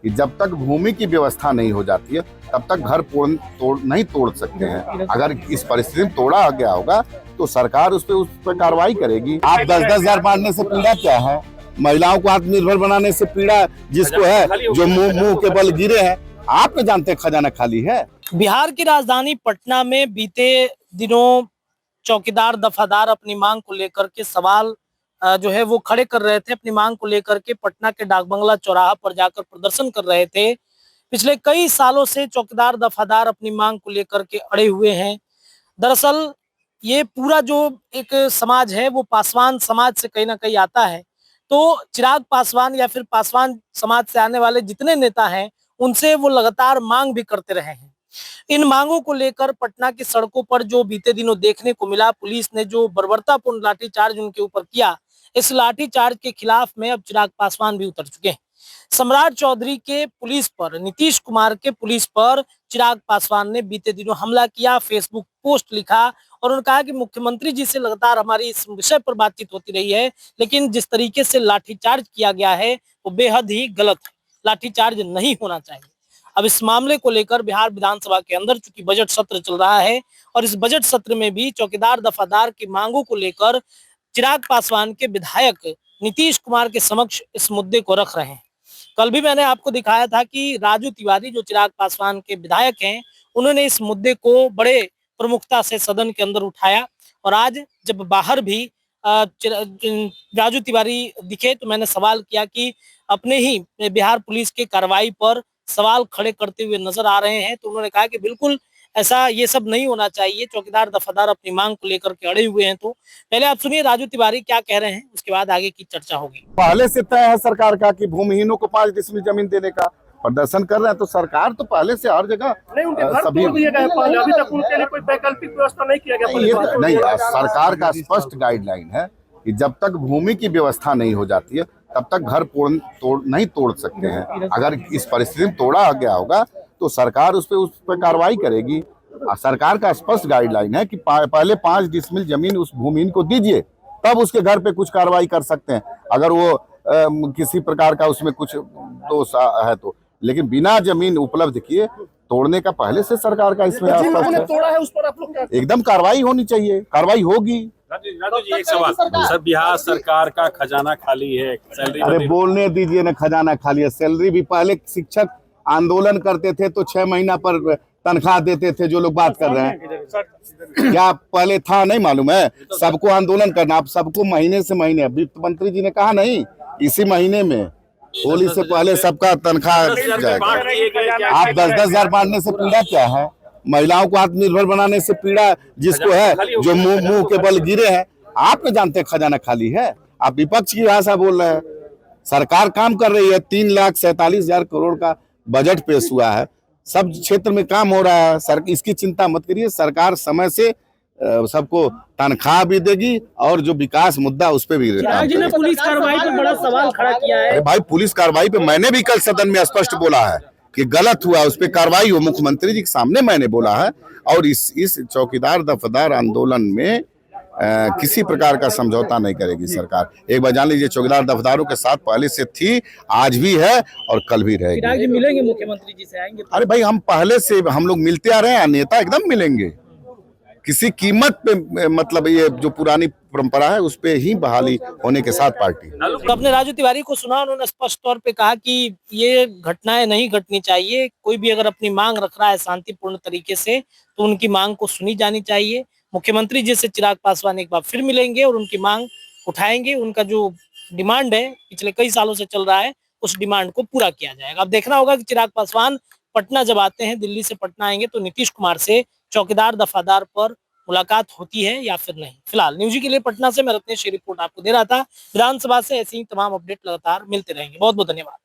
कि जब तक भूमि की व्यवस्था नहीं हो जाती है तब तक घर नहीं तोड़ सकते हैं। अगर इस परिस्थिति में तोड़ा गया होगा तो सरकार उस पर कार्रवाई करेगी। आप 10-10 हजार बांटने से पीड़ा क्या है? महिलाओं को आत्मनिर्भर बनाने से पीड़ा जिसको है, जो मुंह के बल गिरे हैं, आप तो जानते हैं खजाना खाली है। बिहार की राजधानी पटना में बीते दिनों चौकीदार दफादार अपनी मांग को लेकर के सवाल जो है वो खड़े कर रहे थे। अपनी मांग को लेकर के पटना के डाकबंगला चौराहा पर जाकर प्रदर्शन कर रहे थे। पिछले कई सालों से चौकीदार दफादार अपनी मांग को लेकर के अड़े हुए हैं। दरअसल ये पूरा जो एक समाज है वो पासवान समाज से कहीं ना कहीं आता है। तो चिराग पासवान या फिर पासवान समाज से आने वाले जितने नेता हैं उनसे वो लगातार मांग भी करते रहे हैं। इन मांगों को लेकर पटना की सड़कों पर जो बीते दिनों देखने को मिला, पुलिस ने जो बर्बरतापूर्ण लाठीचार्ज उनके ऊपर किया, इस लाठीचार्ज के खिलाफ में अब चिराग पासवान भी उतर चुके हैं। सम्राट चौधरी के पुलिस पर, नीतीश कुमार के पुलिस पर चिराग पासवान ने बीते दिनों हमला किया, फेसबुक पोस्ट लिखा और उन्होंने कहा कि मुख्यमंत्री जी से लगातार हमारी इस विषय पर बातचीत होती रही है, लेकिन जिस तरीके से लाठीचार्ज किया गया है वो बेहद ही गलत है। लाठीचार्ज नहीं होना चाहिए। अब इस मामले को लेकर बिहार विधानसभा के अंदर चूंकि बजट सत्र चल रहा है और इस बजट सत्र में भी चौकीदार दफादार की मांगों को लेकर चिराग पासवान के विधायक नीतीश कुमार के समक्ष इस मुद्दे को रख रहे हैं। कल भी मैंने आपको दिखाया था कि राजू तिवारी जो चिराग पासवान के विधायक हैं, उन्होंने इस मुद्दे को बड़े प्रमुखता से सदन के अंदर उठाया और आज जब बाहर भी राजू तिवारी दिखे तो मैंने सवाल किया कि अपने ही बिहार पुलिस की कार्रवाई पर सवाल खड़े करते हुए नजर आ रहे हैं। तो उन्होंने कहा कि बिल्कुल ऐसा ये सब नहीं होना चाहिए, चौकीदार दफादार अपनी मांग को लेकर के अड़े हुए हैं। तो पहले आप सुनिए राजू तिवारी क्या कह रहे हैं, उसके बाद आगे की चर्चा होगी। पहले से तय है सरकार का कि भूमिहीनों को 5 डिसमिल जमीन देने का। प्रदर्शन कर रहे हैं तो सरकार तो पहले से हर जगह सभी अभी तक उनके लिए कोई वैकल्पिक व्यवस्था नहीं किया गया। नहीं, सरकार का स्पष्ट गाइडलाइन है कि जब तक भूमि की व्यवस्था नहीं हो जाती है तब तक घर नहीं तोड़ सकते हैं। अगर इस परिस्थिति में तोड़ा गया होगा तो सरकार उस पर कार्रवाई करेगी। सरकार का स्पष्ट गाइडलाइन है कि पहले 5 डिसमिल जमीन उस भूमिहीन को दीजिए, तब उसके घर पे कुछ कार्रवाई कर सकते हैं अगर वो किसी प्रकार का उसमें कुछ दोष है तो। लेकिन बिना जमीन उपलब्ध किए तोड़ने का पहले से सरकार का इसमें तोड़ा है उस पर आप लोग एकदम कार्रवाई होनी चाहिए, कार्रवाई होगी। राजू जी एक सवाल सर, बिहार सरकार का खजाना खाली है, सैलरी अरे बोलने दीजिए ना, खजाना खाली है। सैलरी भी पहले शिक्षक आंदोलन करते थे तो 6 महीना पर तनख्वाह देते थे। जो लोग बात कर रहे हैं क्या पहले था नहीं मालूम है? सबको आंदोलन करना, अब सबको महीने से महीने। वित्त मंत्री जी ने कहा नहीं, इसी महीने में होली से पहले सबका तनख्वाह जाएगा। आप 10-10 हजार बांटने से पीड़ा क्या है? महिलाओं को आत्मनिर्भर बनाने से पीड़ा जिसको है, जो मुंह के बल गिरे हैं, आप तो जानते हैं खजाना खाली है। आप विपक्ष की भाषा बोल रहे हैं। सरकार काम कर रही है। 3,47,000 करोड़ का बजट पेश हुआ है, सब क्षेत्र में काम हो रहा है। सर इसकी चिंता मत करिए, सरकार समय से सबको तनख्वाह भी देगी और जो विकास मुद्दा उस पे भी पुलिस कार्रवाई पर बड़ा सवाल खड़ा किया है। अरे भाई, पुलिस कार्रवाई पे मैंने भी कल सदन में स्पष्ट बोला है कि गलत हुआ, उस पर कार्रवाई हो। मुख्यमंत्री जी के सामने मैंने बोला है। और इस चौकीदार दफादार आंदोलन में किसी प्रकार का समझौता नहीं करेगी सरकार। एक बार जान लीजिए, चौकीदार दफादारों के साथ पहले से थी, आज भी है और कल भी रहेगी। मिलेंगे मुख्यमंत्री जी से, आएंगे? अरे भाई, हम पहले से हम लोग मिलते आ रहे हैं, नेता एकदम मिलेंगे। किसी कीमत पे, मतलब ये जो पुरानी परंपरा है उस पे ही बहाली होने के साथ पार्टी। तो अपने राजू तिवारी को सुना, उन्होंने स्पष्ट तौर पे कहा कि ये घटनाएं नहीं घटनी चाहिए। कोई भी अगर अपनी मांग रख रहा है शांतिपूर्ण तरीके से तो उनकी मांग को सुनी जानी चाहिए। मुख्यमंत्री जी से चिराग पासवान एक बार फिर मिलेंगे और उनकी मांग उठाएंगे। उनका जो डिमांड है पिछले कई सालों से चल रहा है, उस डिमांड को पूरा किया जाएगा। अब देखना होगा कि चिराग पासवान पटना जब आते हैं, दिल्ली से पटना आएंगे तो नीतीश कुमार से चौकीदार दफादार पर मुलाकात होती है या फिर नहीं। फिलहाल न्यूज़ के लिए पटना से मैं रत्नेश रिपोर्ट आपको दे रहा था। विधानसभा से ऐसी ही तमाम अपडेट लगातार मिलते रहेंगे। बहुत बहुत धन्यवाद।